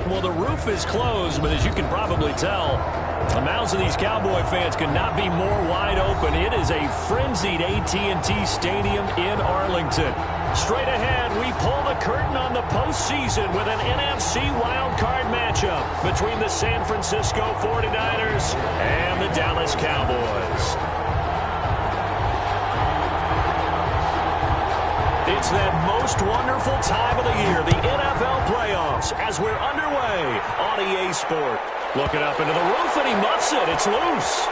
Well, the roof is closed, but as you can probably tell, the mouths of these Cowboy fans could not be more wide open. It is a frenzied AT&T Stadium in Arlington. Straight ahead, we pull the curtain on the postseason with an NFC Wild Card matchup between the San Francisco 49ers and the Dallas Cowboys. It's that most wonderful time of the year, the NFL playoffs, as we're underway on EA Sport. Looking up into the roof, and he muffs it. It's loose.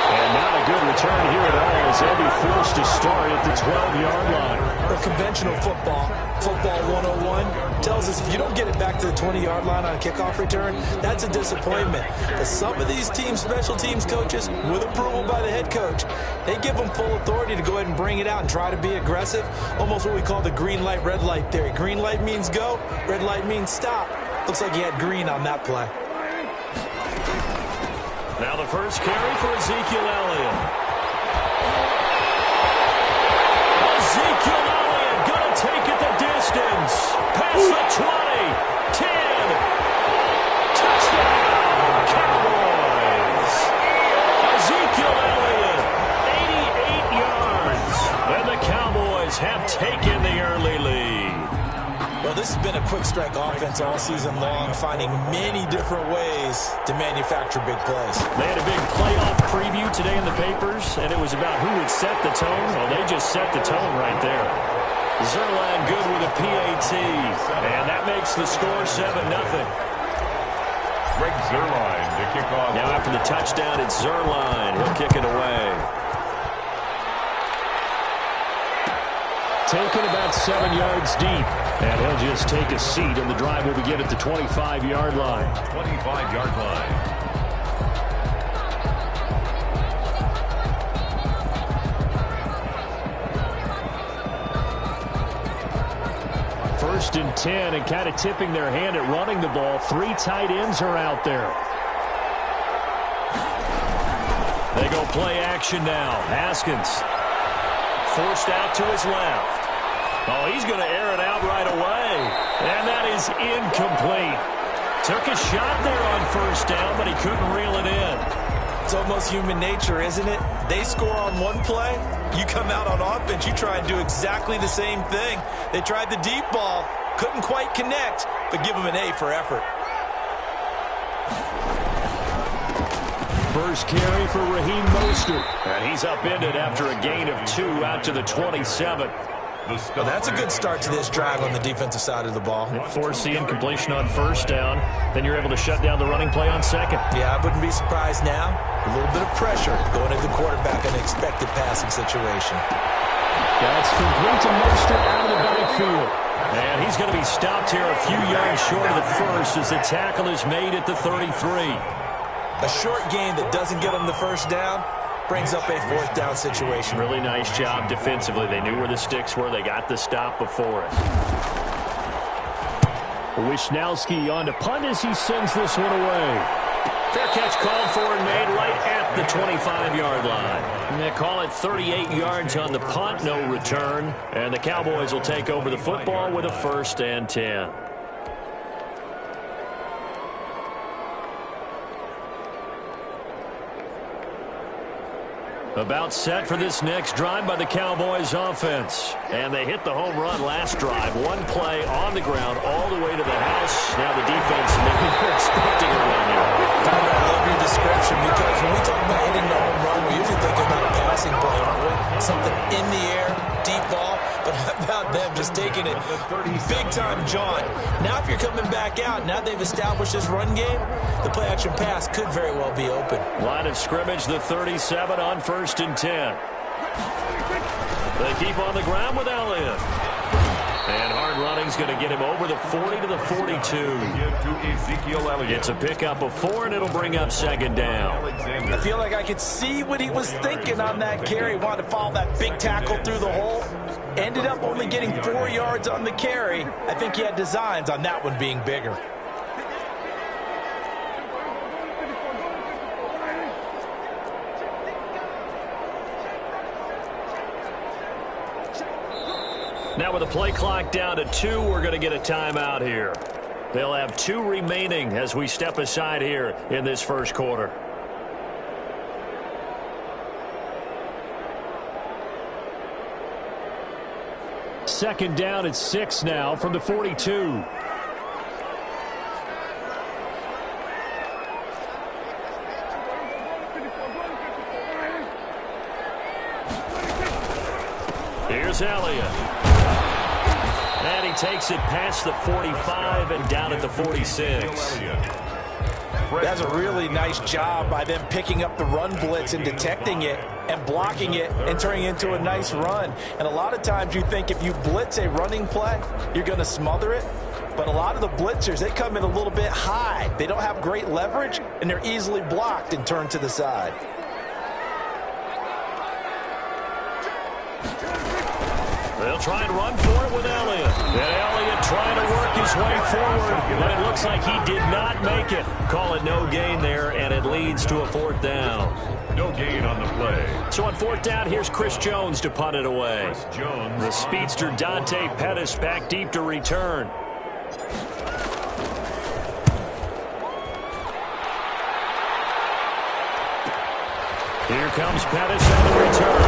And not a good return here at all, as they'll be forced to start at the 12-yard line. Well, conventional football 101, tells us if you don't get it back to the 20-yard line on a kickoff return, that's a disappointment. But some of these teams, special teams coaches, with approval by the head coach, they give them full authority to go ahead and bring it out and try to be aggressive. Almost what we call the green light, red light theory. Green light means go, red light means stop. Looks like he had green on that play. Now the first carry for Ezekiel Elliott. Ezekiel Elliott going to take it the distance. Past the 20, 10. Touchdown, Cowboys. Ezekiel Elliott, 88 yards. And the Cowboys have taken the early lead. Well, this has been a quick strike offense all season long, finding many different ways to manufacture big plays. They had a big playoff preview today in the papers, and it was about who would set the tone. Well, they just set the tone right there. Zerline good with a PAT, and that makes the score 7-0. Greg Zerline to kick off. Now after the touchdown, it's Zerline. He'll kick it away. Taken about 7 yards deep. And he'll just take a seat, and the drive will begin at the 25-yard line. 25-yard line. First and 10, and kind of tipping their hand at running the ball. 3 tight ends are out there. They go play action now. Haskins forced out to his left. Oh, he's going to air it out right away. And that is incomplete. Took a shot there on first down, but he couldn't reel it in. It's almost human nature, isn't it? They score on one play. You come out on offense, you try and do exactly the same thing. They tried the deep ball. Couldn't quite connect, but give them an A for effort. First carry for Raheem Mostert. And he's upended after a gain of 2 out to the 27. Well, that's a good start to this drive on the defensive side of the ball. Force the incompletion on first down. Then you're able to shut down the running play on second. Yeah, I wouldn't be surprised now. A little bit of pressure going at the quarterback in an expected passing situation. That's complete to Mostert out of the backfield. And he's going to be stopped here a few yards short of the first as the tackle is made at the 33. A short gain that doesn't get him the first down brings up a fourth down situation. Really nice job defensively. They knew where the sticks were. They got the stop before it. Wisnowski on to punt as he sends this one away. Fair catch called for and made right at the 25-yard line. And they call it 38 yards on the punt, no return. And the Cowboys will take over the football with a 1st and 10. About set for this next drive by the Cowboys offense. And they hit the home run last drive. One play on the ground all the way to the house. Now the defense maybe they're expecting a run here. I love your description because when we talk about hitting the home run, we're usually thinking about a passing play, aren't we? Something in the air, deep ball. But how about them just taking it big time, John? Now if you're coming back out, now they've established this run game, the play-action pass could very well be open. Line of scrimmage, the 37 on 1st and 10. They keep on the ground with Elliott. And hard running's going to get him over the 40 to the 42. It's a pickup of 4, and it'll bring up 2nd down. I feel like I could see what he was thinking on that carry. Wanted to follow that big tackle through the hole. Ended up only getting 4 yards on the carry. I think he had designs on that one being bigger. Now with the play clock down to 2, we're going to get a timeout here. They'll have 2 remaining as we step aside here in this first quarter. Second down at 6 now from the 42. Here's Elliott. And he takes it past the 45 and down at the 46. That's a really nice job by them picking up the run blitz and detecting it and blocking it and turning it into a nice run. And a lot of times you think if you blitz a running play, you're going to smother it. But a lot of the blitzers, they come in a little bit high. They don't have great leverage, and they're easily blocked and turned to the side. They'll try and run for it with Elliott. And Elliott trying to work his way forward, but it looks like he did not make it. Call it no gain there, and it leads to a 4th down. No gain on the play. So on 4th down, here's Chris Jones to punt it away. Chris Jones. The speedster Dante Pettis back deep to return. Here comes Pettis on the return.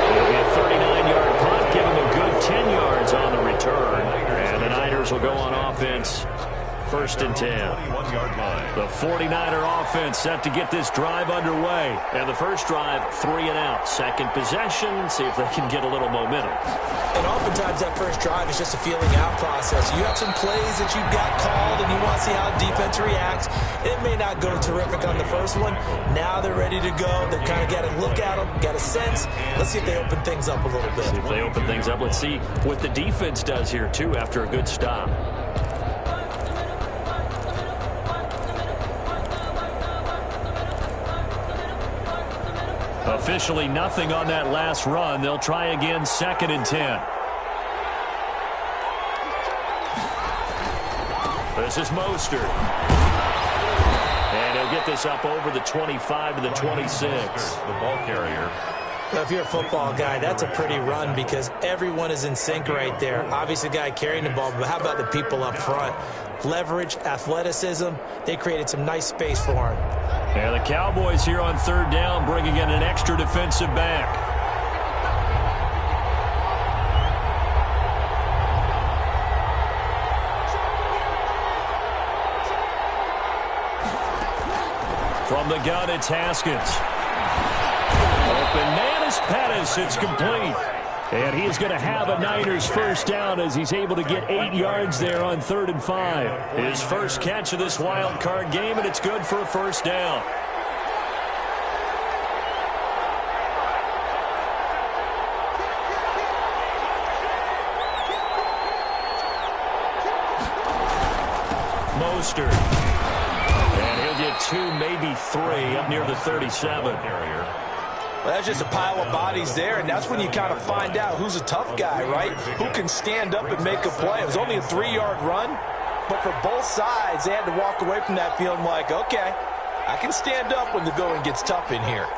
It'll be a 39-yard punt, give him a good 10 yards on the return. And the Niners will go on offense. 1st and 10. The 49er offense set to get this drive underway. And the first drive, 3 and out. Second possession, see if they can get a little momentum. And oftentimes that first drive is just a feeling out process. You have some plays that you've got called and you want to see how the defense reacts. It may not go terrific on the first one. Now they're ready to go. They've kind of got to look at them, got a sense. Let's see if they open things up a little bit. See if they open things up. Let's see what the defense does here, too, after a good stop. Officially nothing on that last run. They'll try again, 2nd and 10. This is Mostert. And he'll get this up over the 25 to the 26. The ball carrier. Well, if you're a football guy, that's a pretty run because everyone is in sync right there. Obviously, the guy carrying the ball, but how about the people up front? Leverage, athleticism, they created some nice space for him. And the Cowboys here on 3rd down, bringing in an extra defensive back. From the gun, it's Haskins. Open man is Pettis. It's complete. And he's going to have a Niners first down as he's able to get 8 yards there on 3rd and 5. His first catch of this wild card game, and it's good for a first down. Mostert. And he'll get 2, maybe 3 up near the 37. Well, that's just a pile of bodies there, and that's when you kind of find out who's a tough guy, right? Who can stand up and make a play. It was only a 3-yard run, but for both sides, they had to walk away from that feeling like, okay, I can stand up when the going gets tough in here.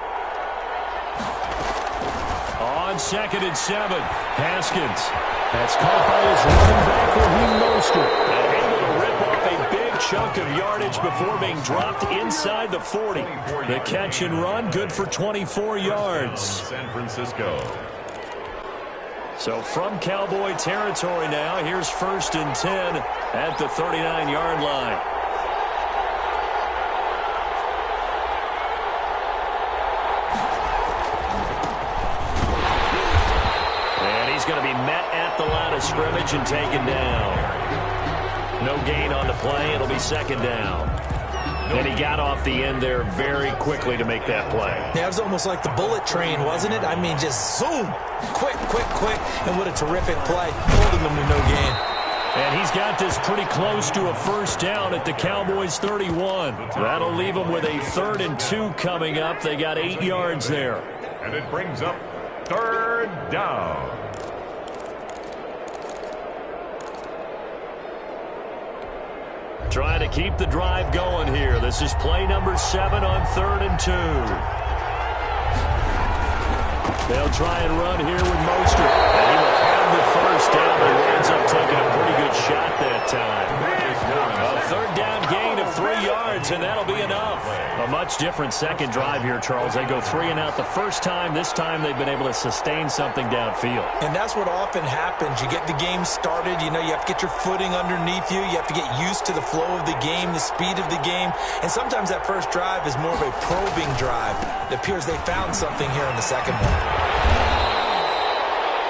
On 2nd and 7, Haskins. That's caught by his running back, Raheem Mostert. And able to rip off a big chunk of yardage before being dropped inside the 40. The catch and run, good for 24 yards. San Francisco. So from Cowboy territory now, here's 1st and 10 at the 39-yard line. And he's going to be met at the line of scrimmage and taken down. No gain on the play. It'll be 2nd down. And he got off the end there very quickly to make that play. Yeah, it was almost like the bullet train, wasn't it? I mean, just zoom, quick, and what a terrific play, holding them to no gain. And he's got this pretty close to a first down at the Cowboys' 31. That'll leave them with a 3rd and 2 coming up. They got 8 yards there. And it brings up 3rd down. Trying to keep the drive going here. This is play number 7 on 3rd and 2. They'll try and run here with Mostert. And he will have the first down, but he ends up taking a pretty good shot that time. A third down gain of 3 yards, and that'll be enough. A much different second drive here, Charles. They go 3 and out the first time. This time they've been able to sustain something downfield. And that's what often happens. You get the game started. You know, you have to get your footing underneath you. You have to get used to the flow of the game, the speed of the game. And sometimes that first drive is more of a probing drive. It appears they found something here in the second one.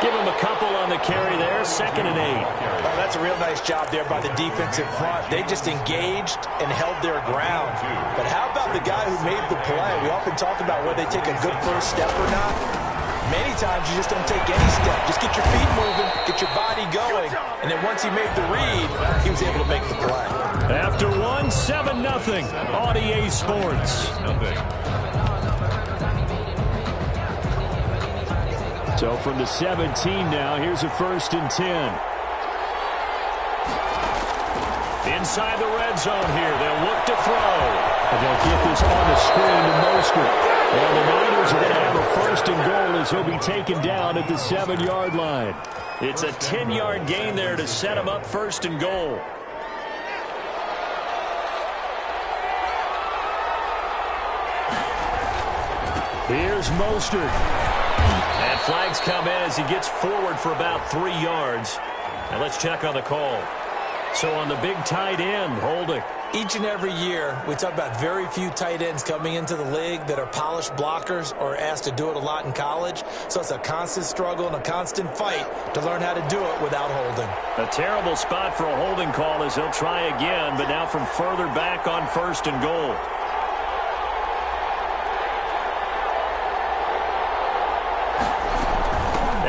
Give him a couple on the carry there, 2nd and 8. Oh, that's a real nice job there by the defensive front. They just engaged and held their ground. But how about the guy who made the play? We often talk about whether they take a good first step or not. Many times you just don't take any step. Just get your feet moving, get your body going. And then once he made the read, he was able to make the play. After 1, 7-0 on EA Sports. So from the 17 now, here's a 1st and 10. Inside the red zone here, they'll look to throw. And they'll get this on the screen to Mostert. And the Niners are going to have a 1st and goal as he'll be taken down at the 7-yard line. It's a 10-yard gain there to set him up 1st and goal. Here's Mostert. And flags come in as he gets forward for about 3 yards. And let's check on the call. So on the big tight end, holding. Each and every year, we talk about very few tight ends coming into the league that are polished blockers or asked to do it a lot in college. So it's a constant struggle and a constant fight to learn how to do it without holding. A terrible spot for a holding call as he'll try again, but now from further back on 1st and goal.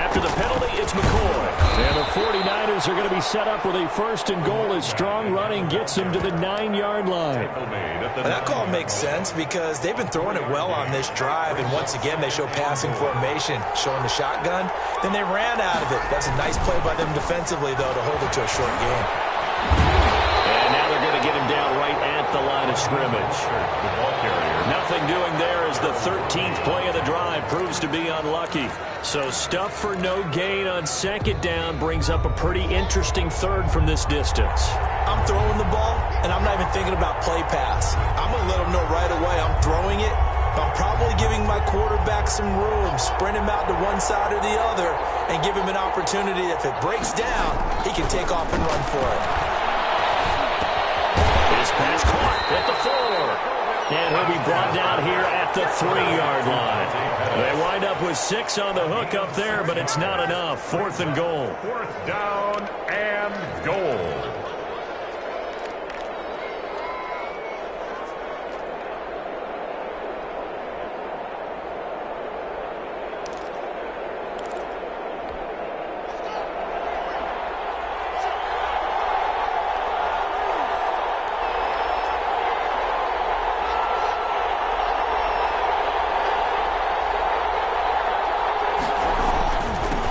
After the penalty, it's McCoy. And the 49ers are going to be set up with a 1st and goal as strong running gets them to the 9-yard line. And that call makes sense because they've been throwing it well on this drive, and once again they show passing formation, showing the shotgun. Then they ran out of it. That's a nice play by them defensively, though, to hold it to a short game. And now they're going to get him down right at the line of scrimmage. Nothing doing there as the 13th play of the drive proves to be unlucky. So stuff for no gain on 2nd down brings up a pretty interesting 3rd from this distance. I'm throwing the ball, and I'm not even thinking about play pass. I'm going to let them know right away I'm throwing it. But I'm probably giving my quarterback some room, sprint him out to one side or the other, and give him an opportunity. If it breaks down, he can take off and run for it. This pass caught at the 4. And he'll be brought down here at the 3-yard line. They wind up with 6 on the hook up there, but it's not enough. 4th and goal. 4th down and goal.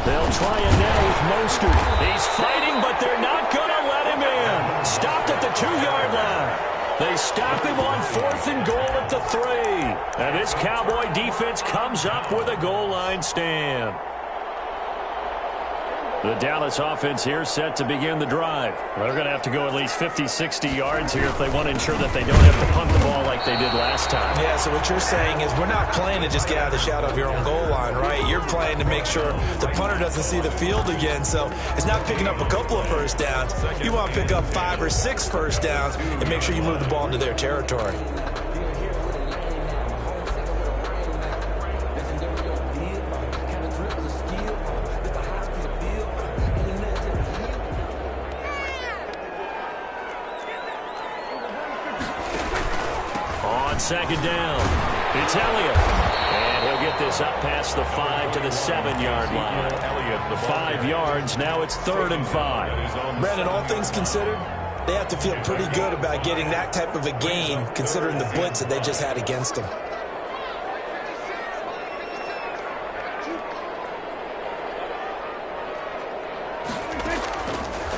They'll try it now with Mostert. He's fighting, but they're not going to let him in. Stopped at the 2-yard line. They stop him on 4th and goal at the 3. And this Cowboy defense comes up with a goal line stand. The Dallas offense here set to begin the drive. They're going to have to go at least 50, 60 yards here if they want to ensure that they don't have to punt the ball like they did last time. Yeah, so what you're saying is we're not playing to just get out of the shadow of your own goal line, right? You're playing to make sure the punter doesn't see the field again. So it's not picking up a couple of first downs. You want to pick up 5 or 6 first downs and make sure you move the ball into their territory. Second down. It's Elliott. And he'll get this up past the 5 to the 7-yard line. 5 yards. Now it's 3rd and 5. Brandon, all things considered, they have to feel pretty good about getting that type of a gain considering the blitz that they just had against them.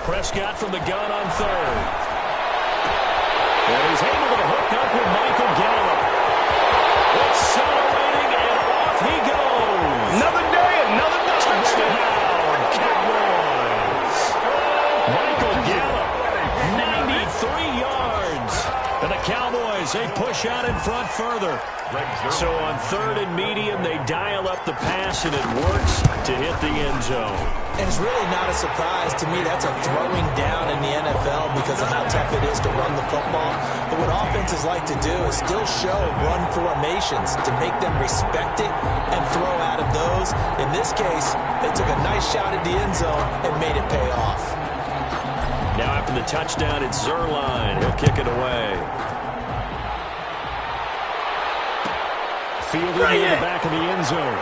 Prescott from the gun on 3rd. And he's able to hook up with Michael Gallup. Accelerating, and off he goes. Another day, another touchdown. Cowboys. as they push out in front further. So on 3rd and medium, they dial up the pass, and it works to hit the end zone. And it's really not a surprise to me. That's a throwing down in the NFL because of how tough it is to run the football. But what offenses like to do is still show run formations to make them respect it and throw out of those. In this case, they took a nice shot at the end zone and made it pay off. Now after the touchdown, it's Zuerlein. He'll kick it away. Fielded in the back of the end zone.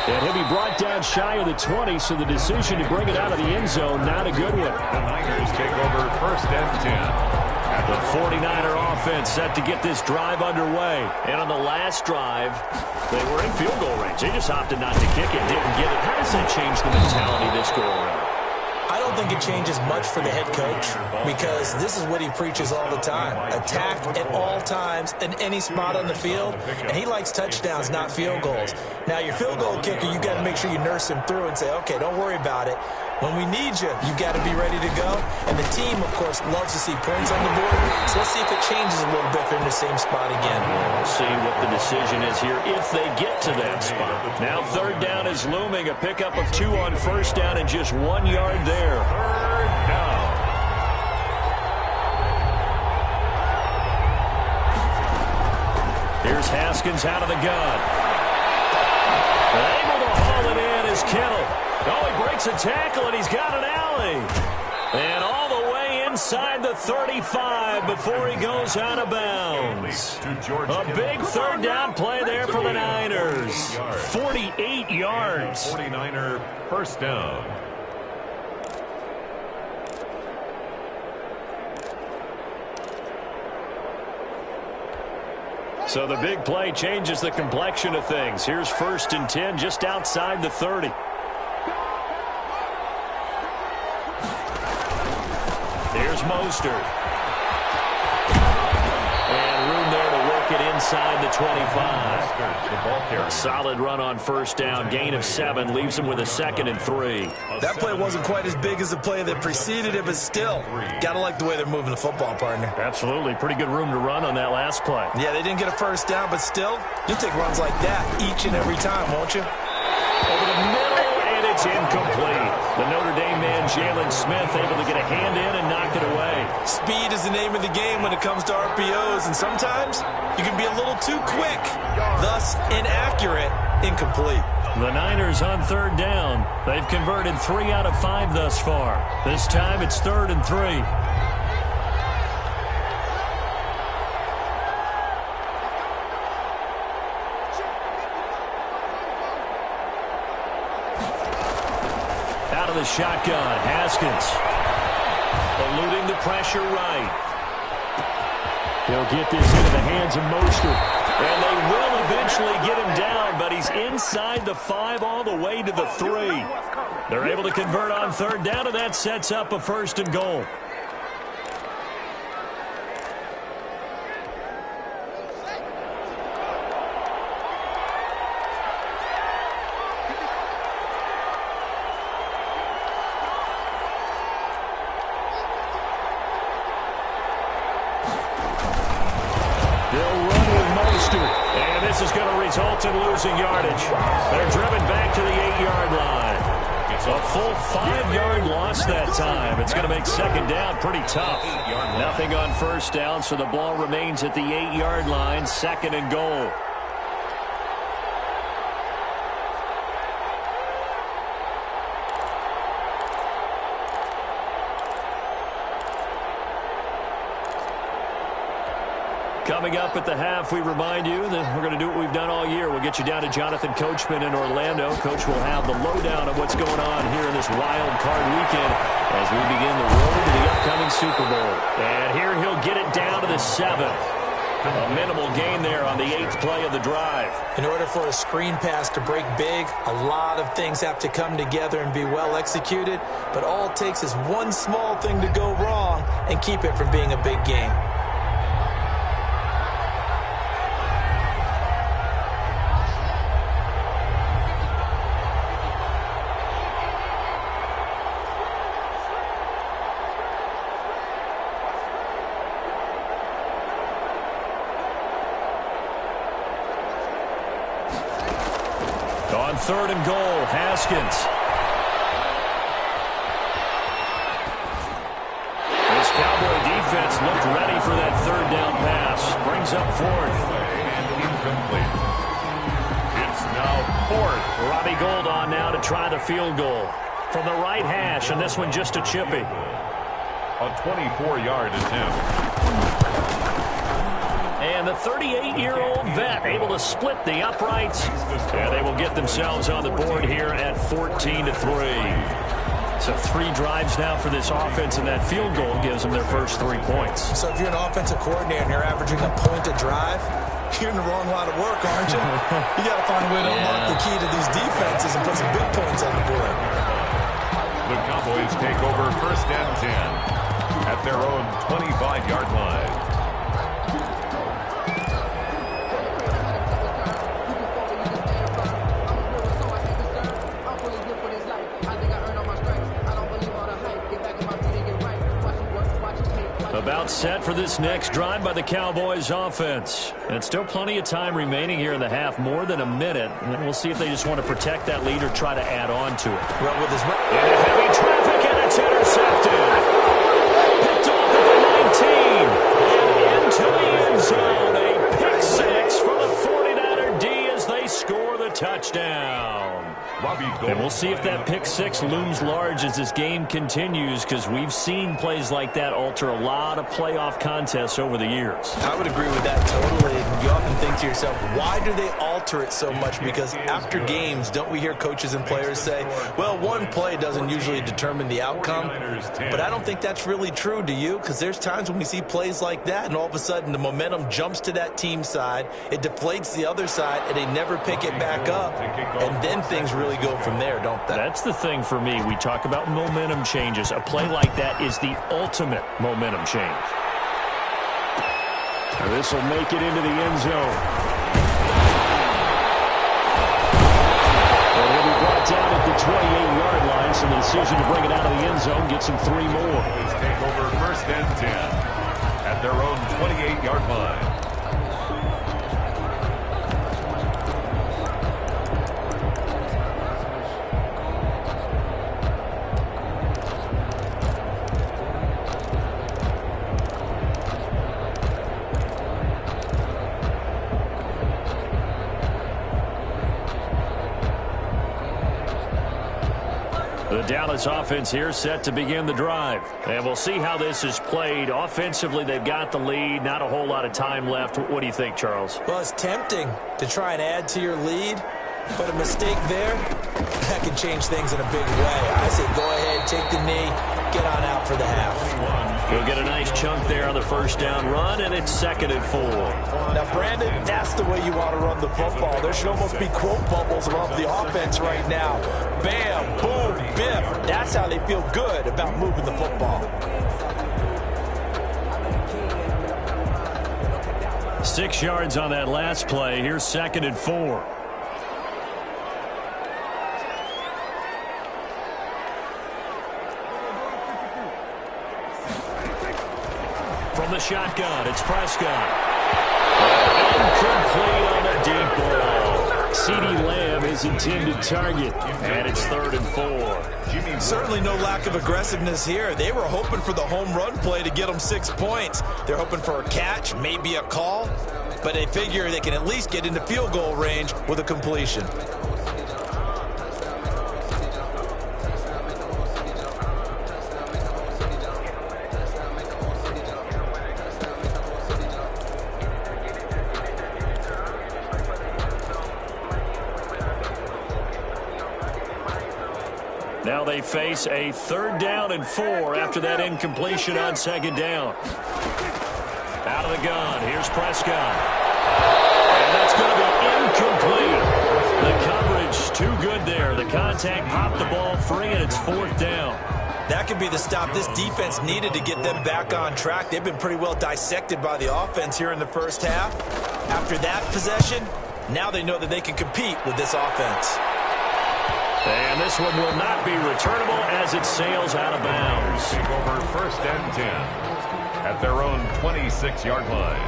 And he'll be brought down shy of the 20, so the decision to bring it out of the end zone, not a good one. The Niners take over 1st and 10. The 49er offense set to get this drive underway. And on the last drive, they were in field goal range. They just opted not to kick it, didn't get it. How does that change the mentality this go around? I don't think it changes much for the head coach because this is what he preaches all the time. Attack at all times in any spot on the field, and he likes touchdowns, not field goals. Now, your field goal kicker, you got to make sure you nurse him through and say, okay, don't worry about it. When we need you, you got to be ready to go. And the team, of course, loves to see points on the board. So let's see if it changes a little bit if they're in the same spot again. We'll see what the decision is here if they get to that spot. Now 3rd down is looming. A pickup of 2 on 1st down and just 1 yard there. 3rd down. Here's Haskins out of the gun. Able to haul it in is Kittle. Oh, he breaks a tackle, and he's got an alley. And all the way inside the 35 before he goes out of bounds. A big 3rd down play there for the Niners. 48 yards. 49er 1st down. So the big play changes the complexion of things. Here's 1st and 10 just outside the 30. Here's Mostert. And room there to work it inside the 25. Solid run on 1st down. Gain of 7 leaves him with a 2nd and 3. That play wasn't quite as big as the play that preceded it, but still, got to like the way they're moving the football, partner. Absolutely. Pretty good room to run on that last play. Yeah, they didn't get a 1st down, but still, you'll take runs like that each and every time, won't you? Over the middle, and it's incomplete. The Notre Dame man, Jalen Smith, able to get a hand in and knock it away. Speed is the name of the game when it comes to RPOs, and sometimes you can be a little too quick, thus inaccurate, incomplete. The Niners on 3rd down. They've converted 3 out of 5 thus far. This time it's 3rd and 3. Out of the shotgun, Haskins. Eluding the pressure right. He'll get this into the hands of Mostert. And they will eventually get him down, but he's inside the 5 all the way to the 3. They're able to convert on 3rd down, and that sets up a 1st and goal. This is going to result in losing yardage. They're driven back to the 8-yard line. A full 5-yard loss that time. It's going to make 2nd down pretty tough. Nothing on 1st down, so the ball remains at the 8-yard line. 2nd and goal. Coming up at the half, we remind you that we're going to do what we've done all year. We'll get you down to Jonathan Coachman in Orlando. Coach will have the lowdown of what's going on here in this wild card weekend as we begin the road to the upcoming Super Bowl. And here he'll get it down to the 7. A minimal gain there on the 8th play of the drive. In order for a screen pass to break big, a lot of things have to come together and be well executed. But all it takes is one small thing to go wrong and keep it from being a big game. third and goal. Haskins. This Cowboy defense looked ready for that third down pass. Brings up fourth. And incomplete. It's now fourth. Robbie Gould on now to try the field goal from the right hash, and this one just a chippy. A 24-yard attempt. And the 38-year-old vet able to split the uprights. And they will get themselves on the board here at 14-3. So 3 drives now for this offense, and that field goal gives them their first 3 points. So if you're an offensive coordinator and you're averaging a point a drive, you're in the wrong line of work, aren't you? You got to find a way to unlock the key to these defenses and put some big points on the board. The Cowboys take over first and 10 at their own 25-yard line. About set for this next drive by the Cowboys offense. And still plenty of time remaining here in the half, more than a minute. And we'll see if they just want to protect that lead or try to add on to it. Well, with his into heavy traffic, and it's intercepted. Picked off at the 19. And into the end zone. A pick six for the 49er D as they score the touchdown. And we'll see if that pick six looms large as this game continues, because we've seen plays like that alter a lot of playoff contests over the years. I would agree with that totally. You often think to yourself, why do they alter it so much? Because after games, don't we hear coaches and players say, well, one play doesn't usually determine the outcome. But I don't think that's really true, do you? Because there's times when we see plays like that, and all of a sudden the momentum jumps to that team side, it deflates the other side, and they never pick it back up. And then things really go from there, don't they? That's the thing for me. We talk about momentum changes. A play like that is the ultimate momentum change. Now this will make it into the end zone. And he'll be brought down at the 28-yard line, so the decision to bring it out of the end zone gets him 3 more. Let's take over first and 10 at their own 28-yard line. The Dallas offense here set to begin the drive. And we'll see how this is played. Offensively, they've got the lead. Not a whole lot of time left. What do you think, Charles? Well, it's tempting to try and add to your lead, but a mistake there, that can change things in a big way. I say go ahead, take the knee, get on out for the half. He'll get a nice chunk there on the first down run, and it's 2nd and 4. Now, Brandon, that's the way you want to run the football. There should almost be quote bubbles above the offense right now. Bam, boom, biff. That's how they feel good about moving the football. 6 yards on that last play. Here's 2nd and 4. From the shotgun, it's Prescott. Incomplete on the deep ball. CeeDee Lamb, his intended target. And it's 3rd and 4. Certainly no lack of aggressiveness here. They were hoping for the home run play to get them 6 points. They're hoping for a catch, maybe a call. But they figure they can at least get into field goal range with a completion. Now they face a 3rd down and 4 after that incompletion on 2nd down. Out of the gun, here's Prescott. And that's going to be incomplete. The coverage too good there. The contact popped the ball free, and it's 4th down. That could be the stop this defense needed to get them back on track. They've been pretty well dissected by the offense here in the first half. After that possession, now they know that they can compete with this offense. And this one will not be returnable as it sails out of bounds. Take over first and 10 at their own 26-yard line.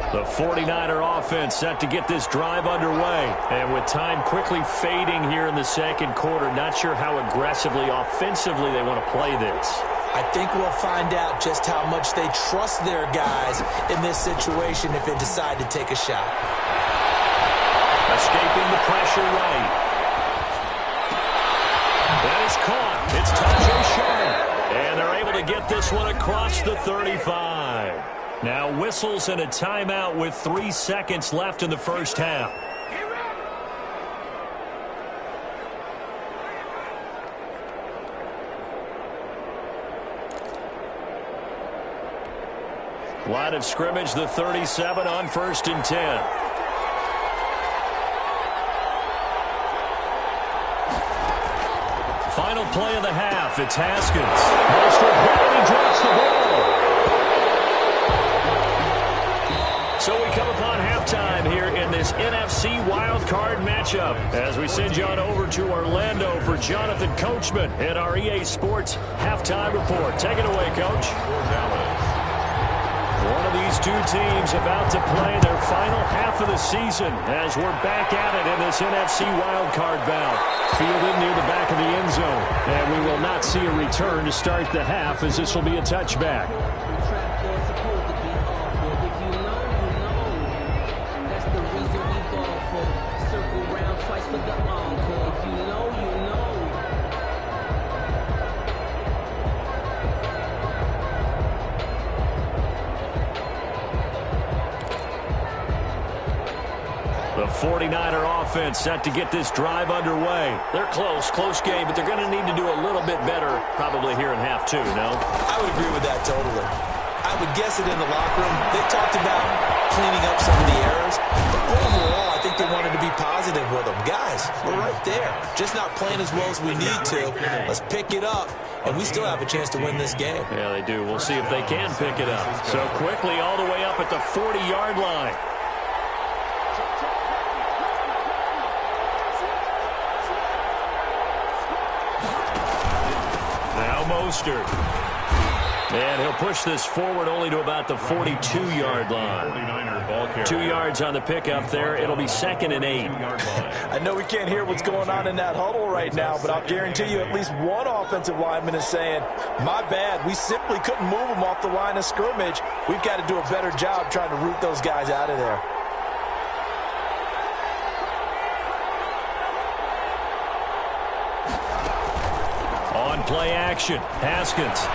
The 49er offense set to get this drive underway. And with time quickly fading here in the second quarter, not sure how aggressively, offensively they want to play this. I think we'll find out just how much they trust their guys in this situation if they decide to take a shot. Escaping the pressure right. That is caught. It's Tajay Sharp. And they're able to get this one across the 35. Now whistles and a timeout with 3 seconds left in the first half. Line of scrimmage, the 37 on 1st and 10. Final play of the half. It's Haskins. Mostert hit and he drops the ball. So we come upon halftime here in this NFC Wild Card matchup as we send you on over to Orlando for Jonathan Coachman in our EA Sports halftime report. Take it away, Coach. One of these two teams about to play their final half of the season as we're back at it in this NFC Wild Card bout. Fielded near the back of the end zone. And we will not see a return to start the half as this will be a touchback. The 49er offense set to get this drive underway. They're close game, but they're going to need to do a little bit better probably here in half two, no? I would agree with that totally. I would guess it in the locker room. They talked about cleaning up some of the errors, but overall I think they wanted to be positive with them. Guys, we're right there. Just not playing as well as we need to. Let's pick it up, and we still have a chance to win this game. Yeah, they do. We'll see if they can pick it up. So quickly all the way up at the 40-yard line. Mostert. And he'll push this forward only to about the 42-yard line. 2 yards on the pickup there. It'll be 2nd and 8. I know we can't hear what's going on in that huddle right now, but I'll guarantee you at least one offensive lineman is saying, my bad, we simply couldn't move them off the line of scrimmage. We've got to do a better job trying to root those guys out of there. Play action. Haskins.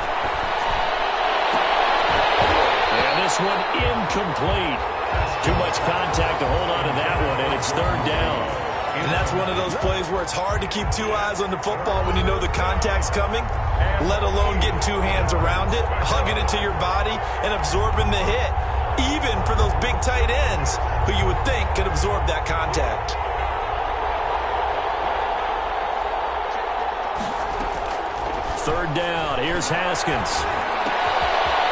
And this one incomplete. Too much contact to hold on to that one, and it's 3rd down. And that's one of those plays where it's hard to keep 2 eyes on the football when you know the contact's coming, let alone getting 2 hands around it, hugging it to your body, and absorbing the hit, even for those big tight ends who you would think could absorb that contact. Third down. Here's Haskins.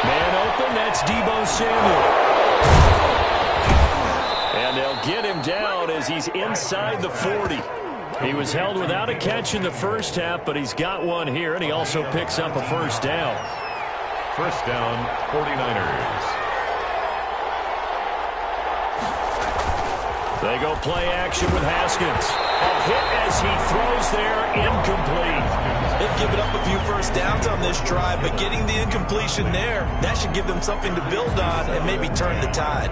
Man open. That's Deebo Samuel. And they'll get him down as he's inside the 40. He was held without a catch in the first half, but he's got one here, and he also picks up a first down. First down, 49ers. They go play action with Haskins. A hit as he throws there, incomplete. They've given up a few first downs on this drive, but getting the incompletion there, that should give them something to build on and maybe turn the tide.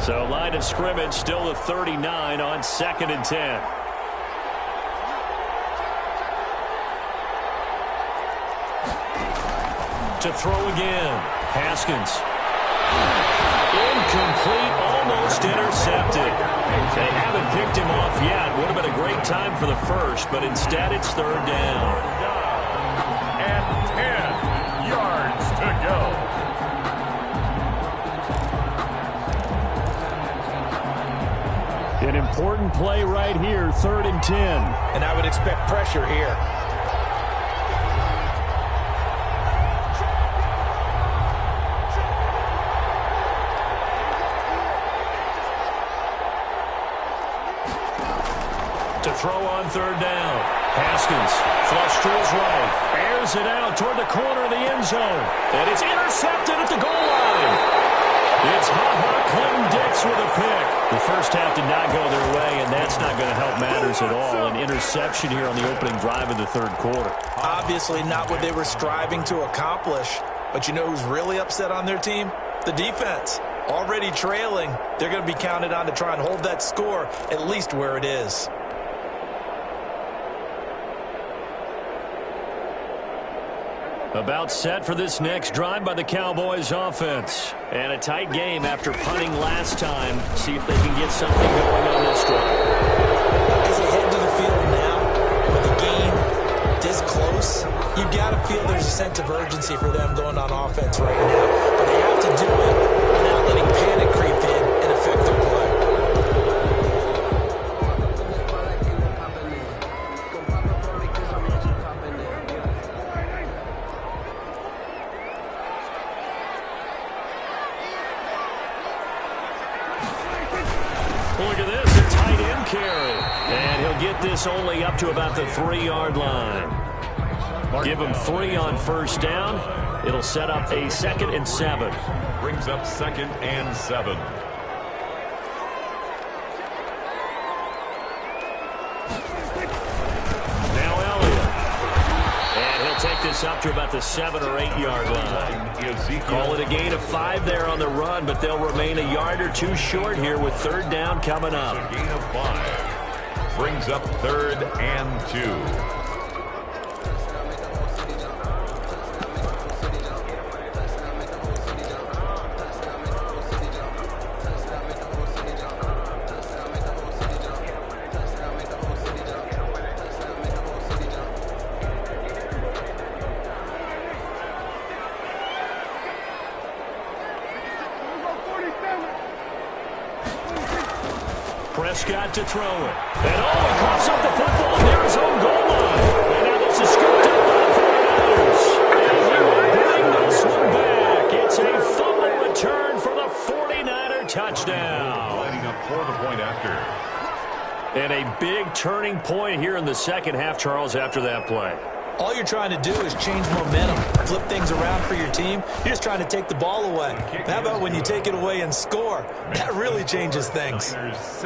So line of scrimmage still the 39 on 2nd and 10. To throw again. Haskins. Incomplete, almost intercepted. They haven't picked him off yet. Would have been a great time for the first, but instead it's 3rd down. And 10 yards to go. An important play right here, 3rd and 10. And I would expect pressure here. to throw on third down. Haskins, flush to his right, airs it out toward the corner of the end zone, and it's intercepted at the goal line. It's Ha-Ha Clinton-Dix with a pick. The first half did not go their way, and that's not going to help matters at all. An interception here on the opening drive of the third quarter. Obviously not what they were striving to accomplish. But you know who's really upset on their team? The defense. Already trailing, they're going to be counted on to try and hold that score at least where it is. About set for this next drive by the Cowboys offense. And a tight game after punting last time. See if they can get something going on this drive. As they head to the field now, with the game this close, you've got to feel there's a sense of urgency for them going on offense right now. But they have to do it without letting panic creep in and affect their play. Look at this, a tight end carry. And he'll get this only up to about the 3-yard line. Give him 3 on first down. It'll set up a 2nd and 7. Brings up 2nd and 7. Now Elliott. And he'll take this up to about the 7 or 8-yard line. Call it a gain of 5 there on the run, but they'll remain a yard or 2 short here with third down coming up. A gain of 5. Brings up 3rd and 2. Prescott to throw it. And he coughs up the football near his own goal line. And now this is scooped up by the 49ers. And he will bring this one back. It's a fumble return for the 49er touchdown. Lining up for the point after. And a big turning point here in the second half, Charles, after that play. All you're trying to do is change momentum, flip things around for your team. You're just trying to take the ball away. How about when you take it away and score? That really changes things.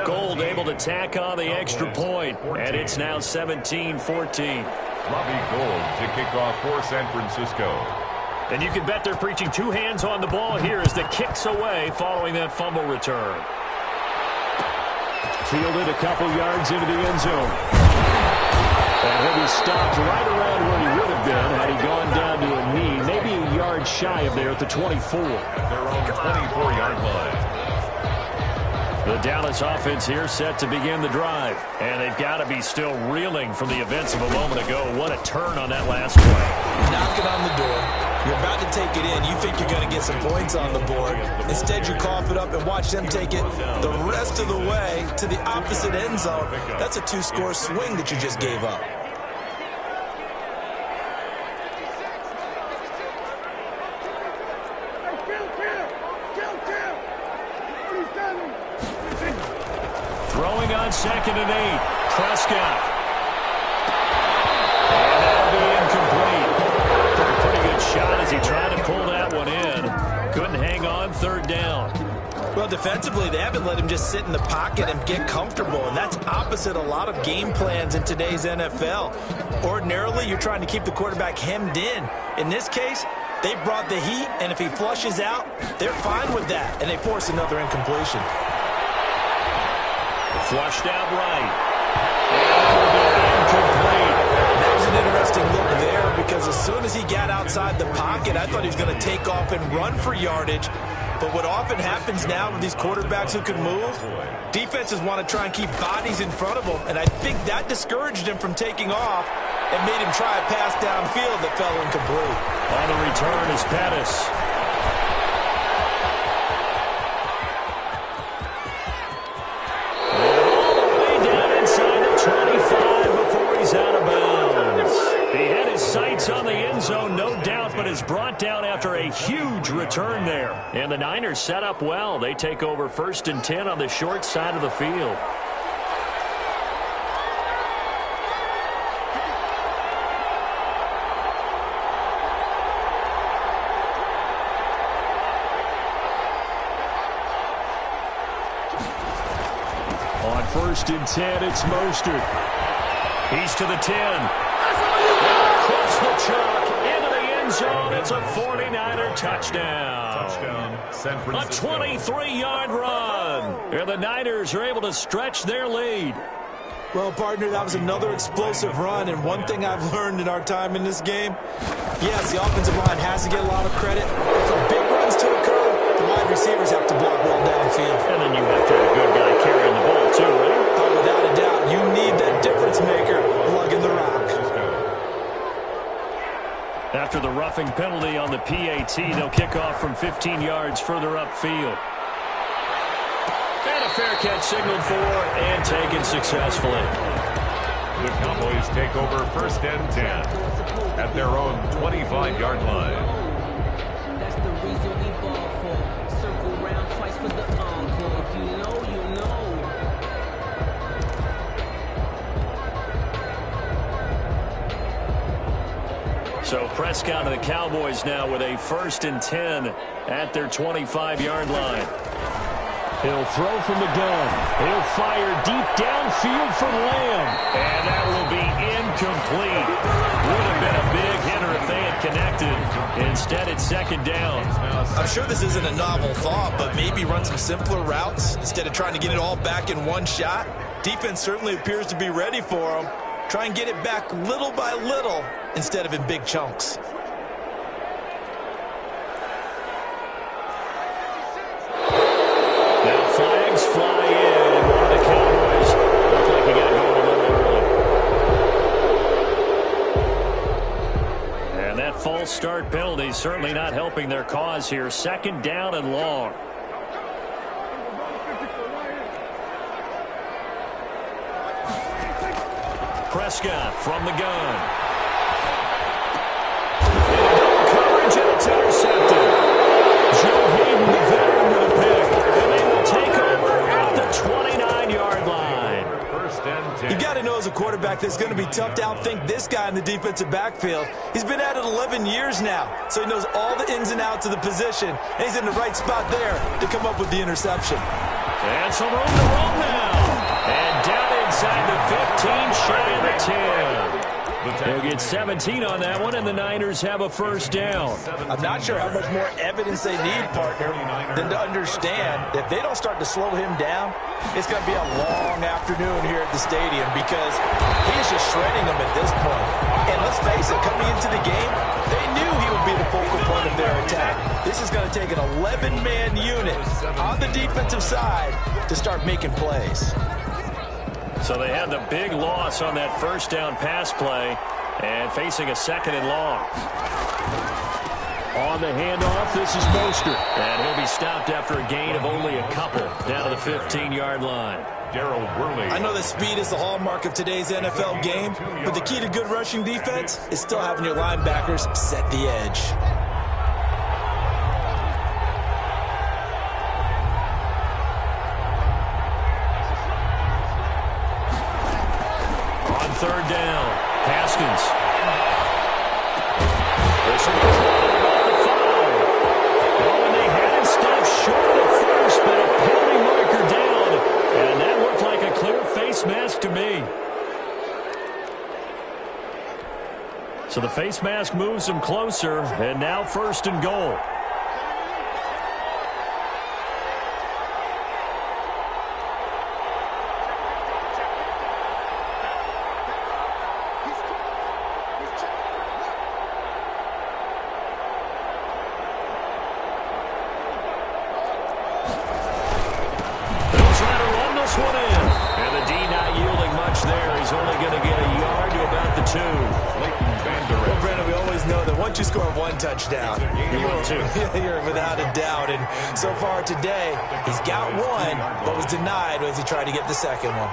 Gold able to tack on the extra point, and it's now 17-14. Robbie Gould to kick off for San Francisco. And you can bet they're preaching 2 hands on the ball here as the kick's away following that fumble return. Fielded a couple yards into the end zone. And he'll be stopped right around where he would have been had he gone down to a knee, maybe a yard shy of there at the 24. At their own 24-yard line. The Dallas offense here set to begin the drive. And they've got to be still reeling from the events of a moment ago. What a turn on that last play. Knocking on the door. You're about to take it in. You think you're going to get some points on the board. Instead, you cough it up and watch them take it the rest of the way to the opposite end zone. That's a 2-score swing that you just gave up. Throwing on 2nd and 8. Prescott. And that'll be incomplete. Took a pretty good shot as he tried to pull that one in. Couldn't hang on third down. Well, defensively, they haven't let him just sit in the pocket and get comfortable, and that's opposite a lot of game plans in today's NFL. Ordinarily, you're trying to keep the quarterback hemmed in. In this case, they brought the heat, and if he flushes out, they're fine with that, and they force another incompletion. Flushed out right. And incomplete. That was an interesting look there because as soon as he got outside the pocket, I thought he was going to take off and run for yardage. But what often happens now with these quarterbacks who can move, defenses want to try and keep bodies in front of them, and I think that discouraged him from taking off and made him try a pass downfield that fell incomplete. On the return is Pettis. On the end zone, no doubt, but is brought down after a huge return there. And the Niners set up well. They take over 1st and 10 on the short side of the field. first and 10, it's Mostert. He's to the 10. Clips the chalk into the end zone. It's a 49er touchdown. San Francisco. A 23-yard run. And the Niners are able to stretch their lead. Well, partner, that was another explosive run, and one thing I've learned in our time in this game, yes, the offensive line has to get a lot of credit. For big runs to occur, the wide receivers have to block well downfield. And then you have to have a good guy carrying the ball, too, right? Oh, without a doubt, you need that difference maker lugging the rock. After the roughing penalty on the PAT, they'll kick off from 15 yards further upfield. And a fair catch signaled for and taken successfully. The Cowboys take over first and 10 at their own 25-yard line. That's the reason we ball for. Circle round twice for the encore. If you know, you know. So Prescott and the Cowboys now with a first and 10 at their 25-yard line. He'll throw from the gun. He'll fire deep downfield for Lamb. And that will be incomplete. Would have been a big hitter if they had connected. Instead, it's second down. I'm sure this isn't a novel thought, but maybe run some simpler routes instead of trying to get it all back in one shot. Defense certainly appears to be ready for them. Try and get it back little by little instead of in big chunks. Flags fly in, and one of the Cowboys look like he got going a little early. And that false start penalty certainly not helping their cause here. Second down and long. Prescott from the gun. Coverage, and it's intercepted. Joe Hayden, the veteran, with a pick. And they will take over at the 29-yard line. First and 10. You got to know as a quarterback that it's going to be tough to outthink this guy in the defensive backfield. He's been at it 11 years now, so he knows all the ins and outs of the position, and he's in the right spot there to come up with the interception. And some room to roll now. And down inside the 15, shy of the 10. They'll get 17 on that one, and the Niners have a first down. I'm not sure how much more evidence they need, partner, than to understand that if they don't start to slow him down, it's going to be a long afternoon here at the stadium because he's just shredding them at this point. And let's face it, coming into the game, they knew he would be the focal point of their attack. This is going to take an 11-man unit on the defensive side to start making plays. So they had the big loss on that first down pass play and facing a second and long. On the handoff, this is Mostert. And he'll be stopped after a gain of only a couple down to the 15-yard line. I know that speed is the hallmark of today's NFL game, but the key to good rushing defense is still having your linebackers set the edge. Third down, Haskins. This will be about the 5. Oh, and they had it stopped short of the first, but a penalty marker down. And that looked like a clear face mask to me. So the face mask moves them closer, and now first and goal. Touchdown. You're without a doubt. And so far today, he's got one, but was denied as he tried to get the second one.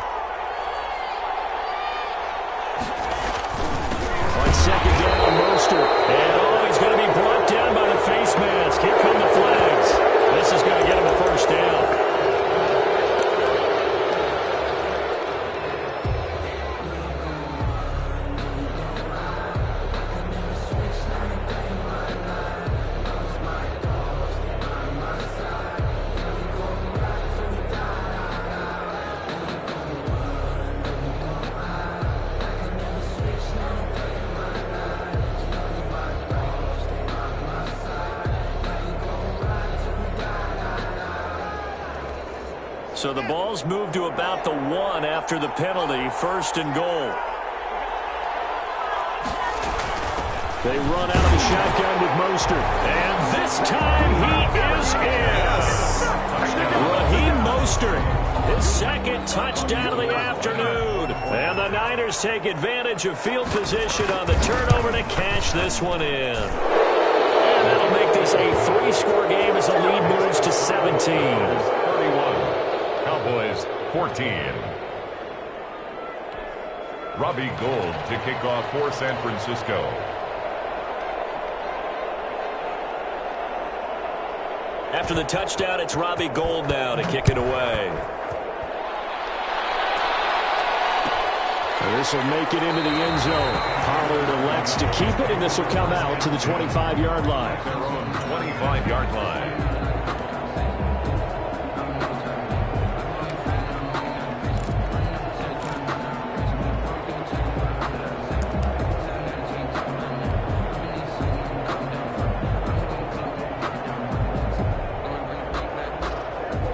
On second down, Mostert. And he's going to be brought down by the face mask. Here come the flags. This is going to get him a first down. So the ball's moved to about the 1 after the penalty. First and goal. They run out of the shotgun with Mostert. And this time he is in. Raheem Mostert, his second touchdown of the afternoon. And the Niners take advantage of field position on the turnover to cash this one in. And that'll make this a 3-score game as the lead moves to 17. 31. Cowboys 14. Robbie Gould to kick off for San Francisco. After the touchdown, it's Robbie Gould now to kick it away. This will make it into the end zone. Pollard elects to keep it, and this will come out to the 25-yard line. 25-yard line.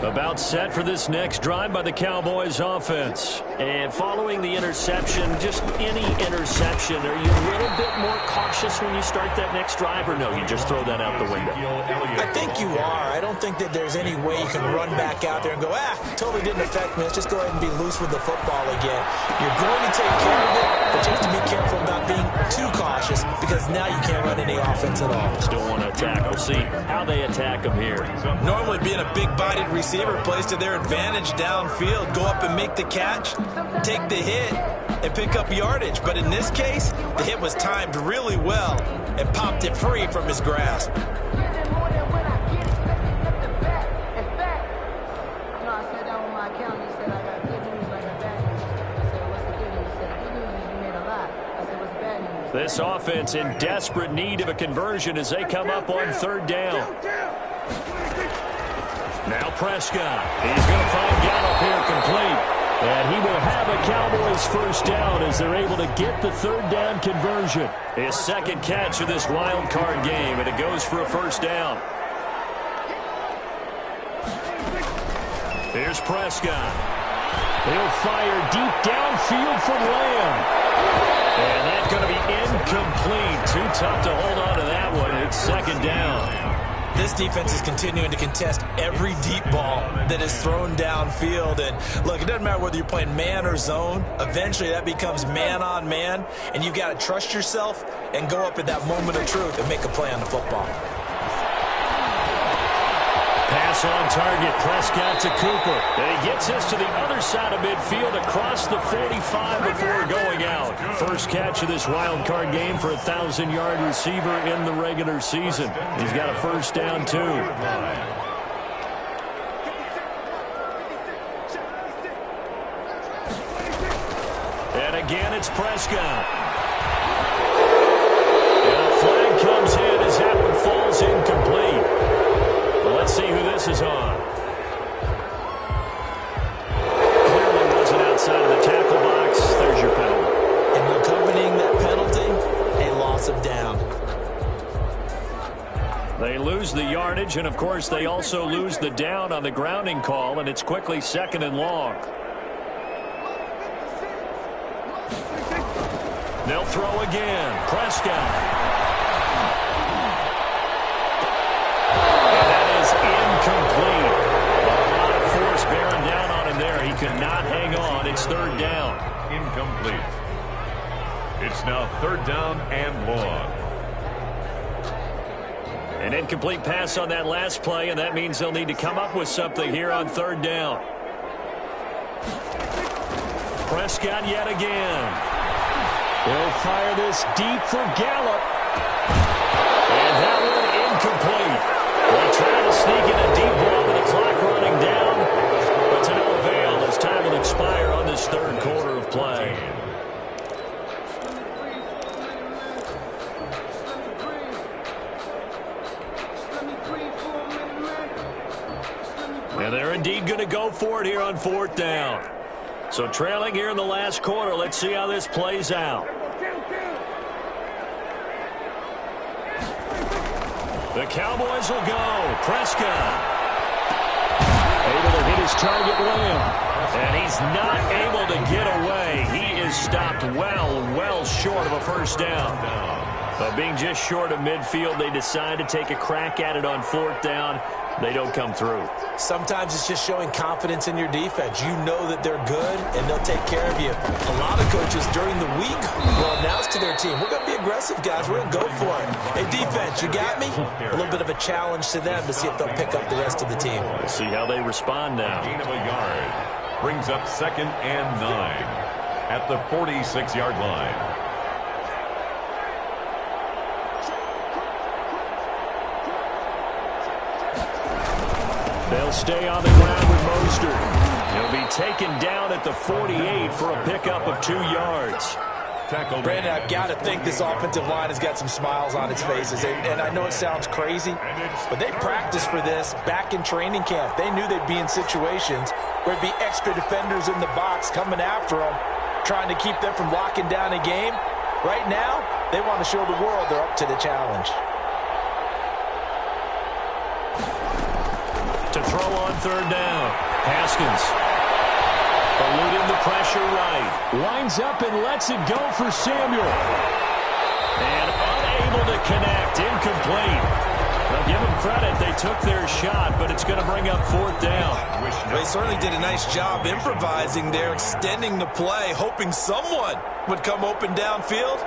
About set for this next drive by the Cowboys offense. And following the interception, just any interception, are you a little bit more cautious when you start that next drive, or no, you just throw that out the window? I think you are. I don't think that there's any way you can run back out there and go, totally didn't affect me. Let's just go ahead and be loose with the football again. You're going to take care of it, but you have to be careful about being too cautious because now you can't run any offense at all. Still want to attack. We'll see how they attack them here. Normally being a big-bodied receiver plays to their advantage downfield. Go up and make the catch, take the hit, and pick up yardage. But in this case, the hit was timed really well and popped it free from his grasp. This offense in desperate need of a conversion as they come up on third down. Now Prescott. He's going to find Gallup here complete. And he will have a Cowboys first down as they're able to get the third down conversion. His second catch of this wild card game, and it goes for a first down. Here's Prescott. He'll fire deep downfield from Lamb. And that's going to be incomplete. Too tough to hold on to that one. It's second down. This defense is continuing to contest every deep ball that is thrown downfield. And look, it doesn't matter whether you're playing man or zone. Eventually that becomes man on man. And you've got to trust yourself and go up at that moment of truth and make a play on the football. Pass on target, Prescott to Cooper. And he gets this to the other side of midfield across the 45 before going out. First catch of this wild card game for a 1,000-yard receiver in the regular season. He's got a first down, too. And again, it's Prescott. And a flag comes in as that one falls incomplete. Let's see who this is on. Clearly wasn't outside of the tackle box. There's your penalty. And accompanying that penalty, a loss of down. They lose the yardage, and of course they also lose the down on the grounding call, and it's quickly second and long. They'll throw again. Prescott. Incomplete. A lot of force bearing down on him there. He could not hang on. It's third down. Incomplete. It's now third down and long. An incomplete pass on that last play, and that means they'll need to come up with something here on third down. Prescott yet again. They'll fire this deep for Gallup. And that one incomplete. They try to sneak in a deep ball with the clock running down, but to no avail as time will expire on this third quarter of play. And they're indeed going to go for it here on fourth down. So trailing here in the last quarter, let's see how this plays out. The Cowboys will go. Prescott. Able to hit his target, Lamb. And he's not able to get away. He is stopped well short of a first down. But being just short of midfield, they decide to take a crack at it on fourth down. They don't come through. Sometimes it's just showing confidence in your defense. You know that they're good, and they'll take care of you. A lot of coaches during the week will announce to their team, we're going to be aggressive, guys. We're going to go for it. Hey, defense, you got me? A little bit of a challenge to them to see if they'll pick up the rest of the team. We'll see how they respond now. Gain of a yard. Brings up 2nd and 9 at the 46-yard line. They'll stay on the ground with Mostert. He'll be taken down at the 48 for a pickup of 2 yards. Brandon, I've got to think this offensive line has got some smiles on its faces. And I know it sounds crazy, but they practiced for this back in training camp. They knew they'd be in situations where there'd be extra defenders in the box coming after them, trying to keep them from locking down a game. Right now, they want to show the world they're up to the challenge. To throw on third down. Haskins eluding the pressure right. Winds up and lets it go for Samuel. And unable to connect. Incomplete. Well, give them credit. They took their shot, but it's going to bring up fourth down. They certainly did a nice job improvising there, extending the play, hoping someone would come open downfield,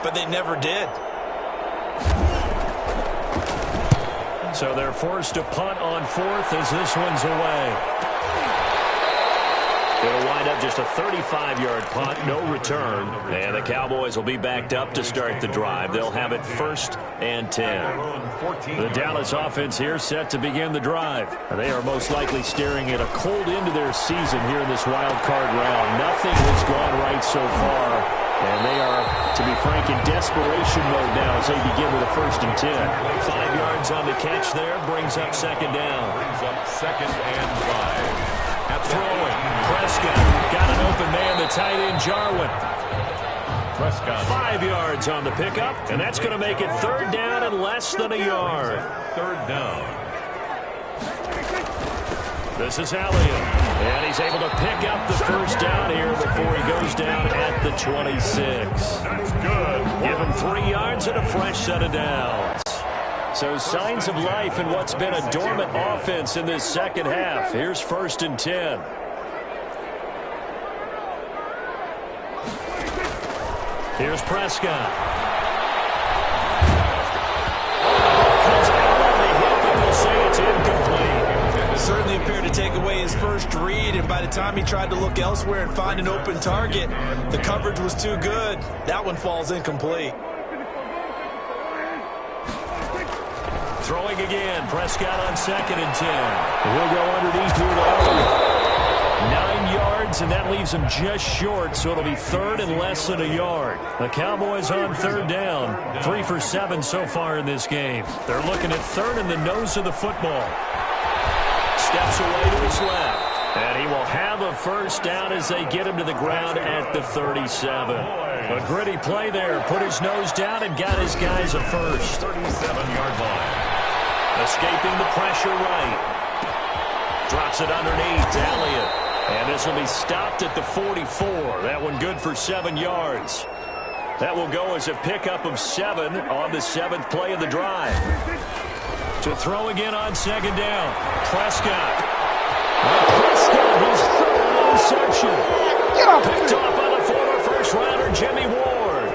but they never did. So they're forced to punt on fourth as this one's away. It'll wind up just a 35-yard punt, no return. And the Cowboys will be backed up to start the drive. They'll have it 1st and 10. The Dallas offense here set to begin the drive. They are most likely staring at a cold end to their season here in this wild card round. Nothing has gone right so far. And they are, to be frank, in desperation mode now as they begin with a 1st and 10. 5 yards on the catch there, brings up 2nd down. Brings up 2nd and 5. At throwing, Prescott got an open man, the tight end Jarwin. Prescott. 5 yards on the pickup, and that's going to make it 3rd down and less than a yard. 3rd down. This is Elliott, and he's able to pick up the 1st down here before he goes down at the 26. That's good. Give him 3 yards and a fresh set of downs. So signs of life in what's been a dormant offense in this second half. Here's 1st and 10. Here's Prescott. Comes out on the hip, and they'll say it's incomplete. Certainly appeared to take away his first read, and by the time he tried to look elsewhere and find an open target, the coverage was too good. That one falls incomplete. Throwing again, Prescott on 2nd and 10. He'll go underneath here to Elliott. 9 yards, and that leaves him just short, so it'll be 3rd and less than a yard. The Cowboys on 3rd down, 3 for 7 so far in this game. They're looking at 3rd in the nose of the football. Steps away to his left, and he will have a 1st down as they get him to the ground at the 37. A gritty play there, put his nose down and got his guys a 1st. 37-yard line. Escaping the pressure right. Drops it underneath to Elliott. And this will be stopped at the 44. That one good for 7 yards. That will go as a pickup of 7 on the 7th play of the drive. To throw again on 2nd down. Prescott. Prescott, his 3rd interception. Picked off by the former first-rounder Jimmy Ward.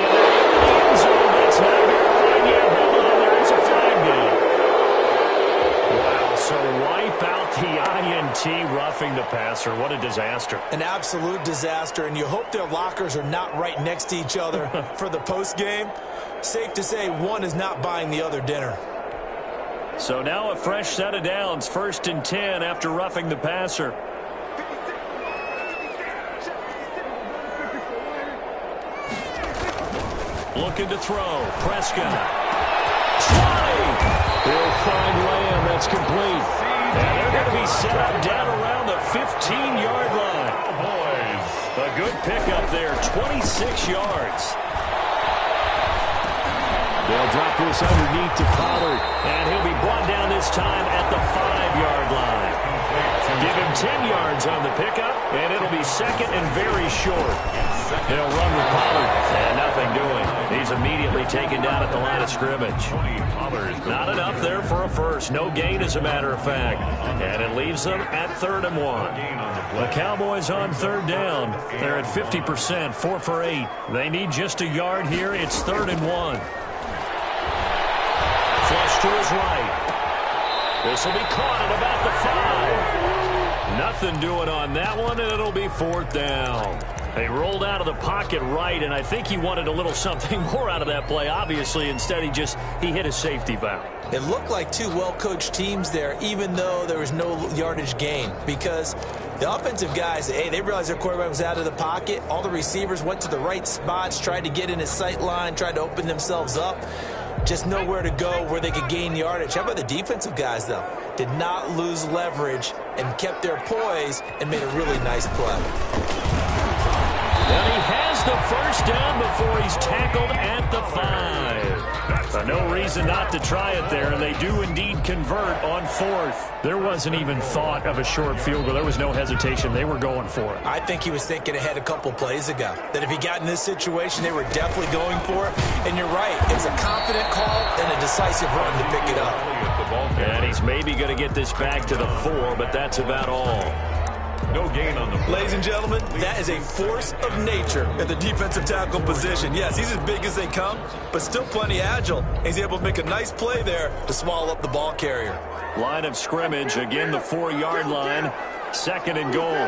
And they're in the end zone. That's not verified yet. Hold on, there is a flag down. Wow, so wipe out the INT, roughing the passer. What a disaster. An absolute disaster, and you hope their lockers are not right next to each other for the postgame. Safe to say one is not buying the other dinner. So now a fresh set of downs, 1st and 10 after roughing the passer. Looking to throw. Prescott. Trying. He'll find Lamb. That's complete. And they're going to be set up down around the 15-yard line. Boys. A good pickup there, 26 yards. They'll drop this underneath to Pollard, and he'll be brought down this time at the 5-yard line. Give him 10 yards on the pickup, and it'll be second and very short. They'll run with Pollard, and nothing doing. He's immediately taken down at the line of scrimmage. Not enough there for a first. No gain, as a matter of fact. And it leaves them at 3rd and 1. The Cowboys on 3rd down. They're at 50%, 4 for 8. They need just a yard here. It's 3rd and 1. Flush to his right. This will be caught at about the 5. Nothing doing on that one, and it'll be 4th down. They rolled out of the pocket right, and I think he wanted a little something more out of that play, obviously. Instead, he hit a safety valve. It looked like two well-coached teams there, even though there was no yardage gain, because the offensive guys, hey, they realized their quarterback was out of the pocket. All the receivers went to the right spots, tried to get in his sight line, tried to open themselves up. Just nowhere to go where they could gain yardage. How about the defensive guys, though? Did not lose leverage and kept their poise and made a really nice play. And he has the first down before he's tackled at the 5. No reason not to try it there, and they do indeed convert on 4th. There wasn't even thought of a short field goal. There was no hesitation. They were going for it. I think he was thinking ahead a couple plays ago, that if he got in this situation, they were definitely going for it. And you're right. It's a confident call and a decisive run to pick it up. And he's maybe going to get this back to the 4, but that's about all. No gain on the play. Ladies and gentlemen, that is a force of nature at the defensive tackle position. Yes, he's as big as they come, but still plenty agile. He's able to make a nice play there to swallow up the ball carrier. Line of scrimmage, again the 4-yard line, 2nd and goal.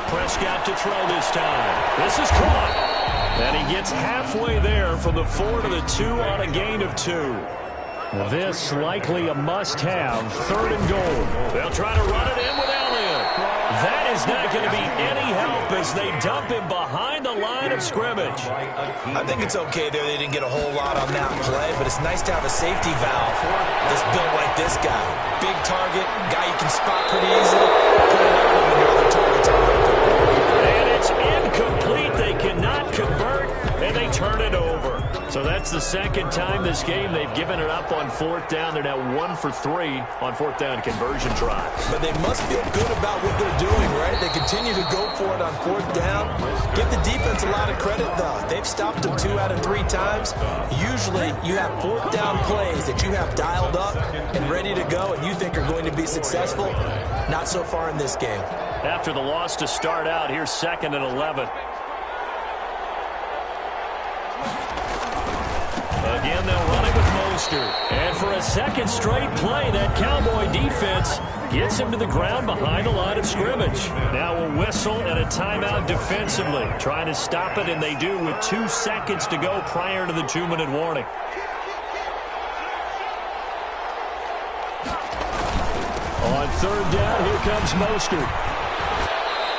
Prescott to throw this time. This is caught. And he gets halfway there from the 4 to the 2 on a gain of 2. This likely a must-have, 3rd and goal. They'll try to run it in with Elliott. That is not going to be any help as they dump him behind the line of scrimmage. I think it's okay there. They didn't get a whole lot on that play, but it's nice to have a safety valve that's built like this guy. Big target, guy you can spot pretty easily. Put it out when your other targets are open. And it's incomplete. They cannot convert, and they turn it over. So that's the second time this game they've given it up on 4th down. They're now 1 for 3 on 4th down conversion tries. But they must feel good about what they're doing, right? They continue to go for it on 4th down. Give the defense a lot of credit, though. They've stopped them 2 out of 3 times. Usually you have 4th down plays that you have dialed up and ready to go and you think are going to be successful. Not so far in this game. After the loss to start out, here's 2nd and 11. Again, they'll run it with Mostert. And for a second straight play, that Cowboy defense gets him to the ground behind the line of scrimmage. Now a whistle and a timeout defensively. Trying to stop it, and they do with 2 seconds to go prior to the 2-minute warning. On 3rd down, here comes Mostert.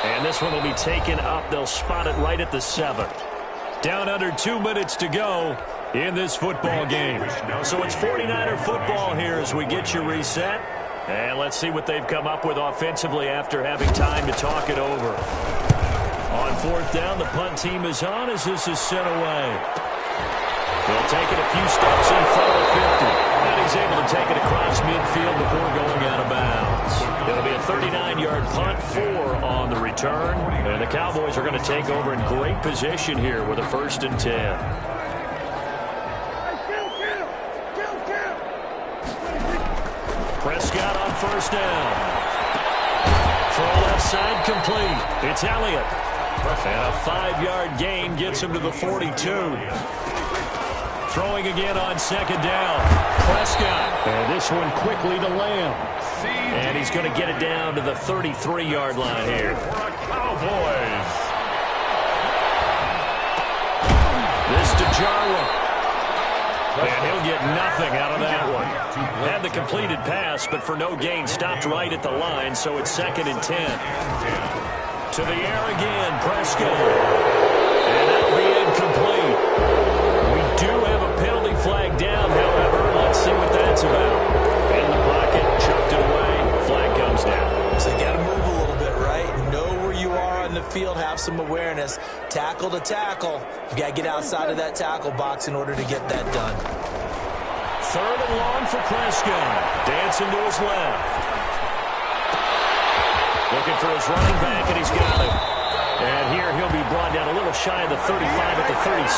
And this one will be taken up. They'll spot it right at the 7. Down under 2 minutes to go in this football game. So it's 49er football here as we get you reset. And let's see what they've come up with offensively after having time to talk it over. On 4th down, the punt team is on as this is sent away. They'll take it a few steps in front of the 50. And he's able to take it across midfield before going out of bounds. It'll be a 39-yard punt, 4 on the return. And the Cowboys are going to take over in great position here with a 1st and 10. Prescott on 1st down. Throw left side complete. It's Elliott. And a 5-yard gain gets him to the 42. Throwing again on 2nd down. Prescott. And this one quickly to Lamb. And he's going to get it down to the 33-yard line here. Cowboys. This to Jarwin. And he'll get nothing out of that one. Had the completed pass, but for no gain, stopped right at the line, so it's 2nd and 10. To the air again, Prescott. And that'll be incomplete. We do have a penalty flag down, however. Let's see what that's about. In the pocket, chucked it away. Flag comes down. So you got to move a little bit, right? Know where you are on the field, have some awareness. Tackle to tackle. You got to get outside of that tackle box in order to get that done. 3rd and long for Prescott. Dancing to his left. Looking for his running back, and he's got him. And here he'll be brought down a little shy of the 35 at the 36.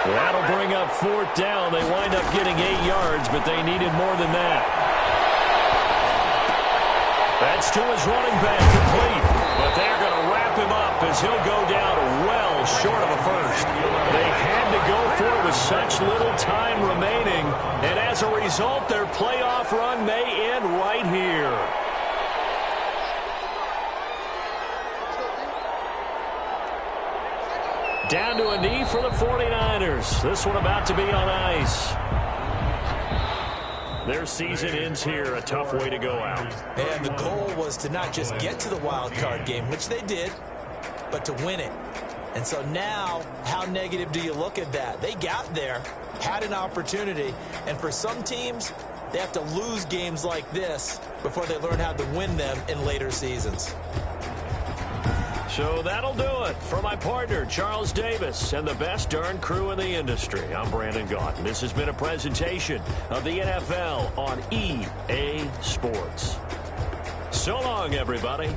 That'll bring up 4th down. They wind up getting 8 yards, but they needed more than that. That's to his running back, complete. But they're going to wrap him up as he'll go down well short of a first. They had to go for it with such little time remaining. And as a result, their playoff run may end right here. Down to a knee for the 49ers. This one about to be on ice. Their season ends here. A tough way to go out. And the goal was to not just get to the wild card game, which they did, but to win it. And so now, how negative do you look at that? They got there, had an opportunity, and for some teams, they have to lose games like this before they learn how to win them in later seasons. So that'll do it for my partner, Charles Davis, and the best darn crew in the industry. I'm Brandon Gaunt, and this has been a presentation of the NFL on EA Sports. So long, everybody.